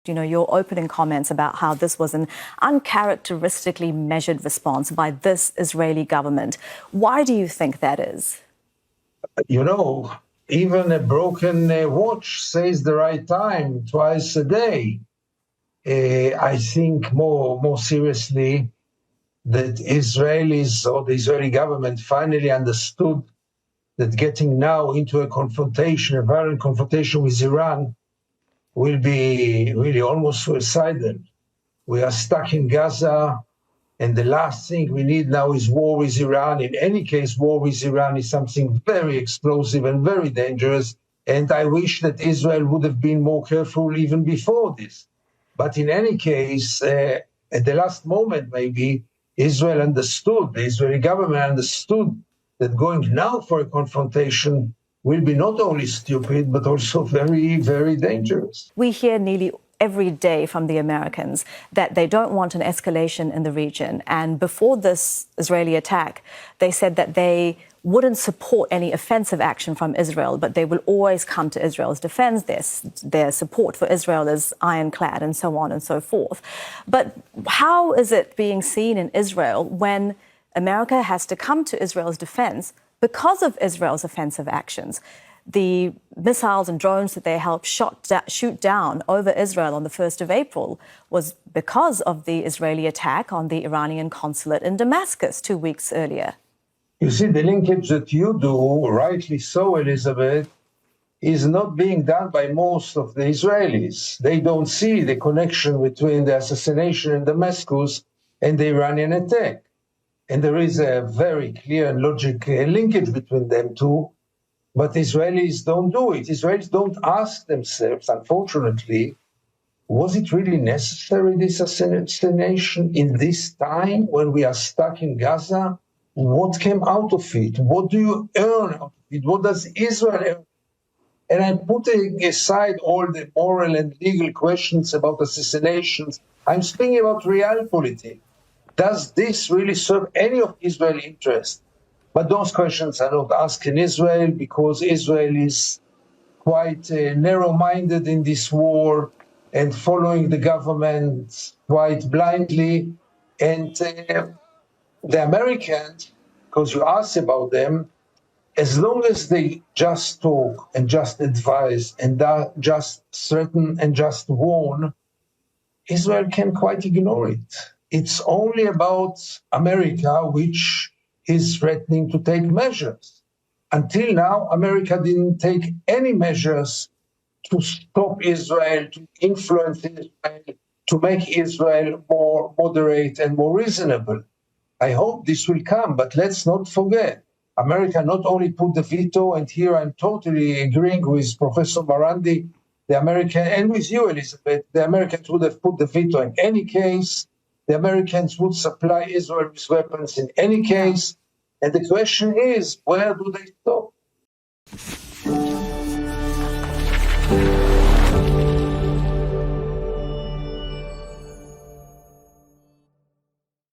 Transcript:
your opening comments about how this was an uncharacteristically measured response by this Israeli government. Why do you think that is? Even a broken watch says the right time twice a day. I think more seriously that Israelis or the Israeli government finally understood that getting now into a violent confrontation with Iran will be really almost suicidal. We are stuck in Gaza, and the last thing we need now is war with Iran. In any case, war with Iran is something very explosive and very dangerous, and I wish that Israel would have been more careful even before this. But in any case, at the last moment, maybe, Israel understood, the Israeli government understood that going now for a confrontation will be not only stupid, but also very, very dangerous. We hear nearly every day from the Americans that they don't want an escalation in the region. And before this Israeli attack, they said that they wouldn't support any offensive action from Israel, but they will always come to Israel's defense. Their support for Israel is ironclad and so on and so forth. But how is it being seen in Israel when America has to come to Israel's defense because of Israel's offensive actions? The missiles and drones that they helped shoot down over Israel on the 1st of April was because of the Israeli attack on the Iranian consulate in Damascus 2 weeks earlier. You see, the linkage that you do, rightly so, Elizabeth, is not being done by most of the Israelis. They don't see the connection between the assassination in Damascus and the Iranian attack. And there is a very clear and logical linkage between them two, but Israelis don't do it. Israelis don't ask themselves, unfortunately, was it really necessary, this assassination, in this time when we are stuck in Gaza? What came out of it? What do you earn out of it? What does Israel earn? And I'm putting aside all the moral and legal questions about assassinations. I'm speaking about realpolitik. Does this really serve any of Israeli interests? But those questions are not asked in Israel because Israel is quite narrow-minded in this war and following the government quite blindly. And the Americans, because you asked about them, as long as they just talk and just advise and just threaten and just warn, Israel can quite ignore it. It's only about America, which is threatening to take measures. Until now, America didn't take any measures to stop Israel, to influence Israel, to make Israel more moderate and more reasonable. I hope this will come, but let's not forget, America not only put the veto, and here I'm totally agreeing with Professor Marandi, and with you, Elizabeth, the Americans would have put the veto in any case. The Americans would supply Israel with weapons in any case. And the question is, where do they stop?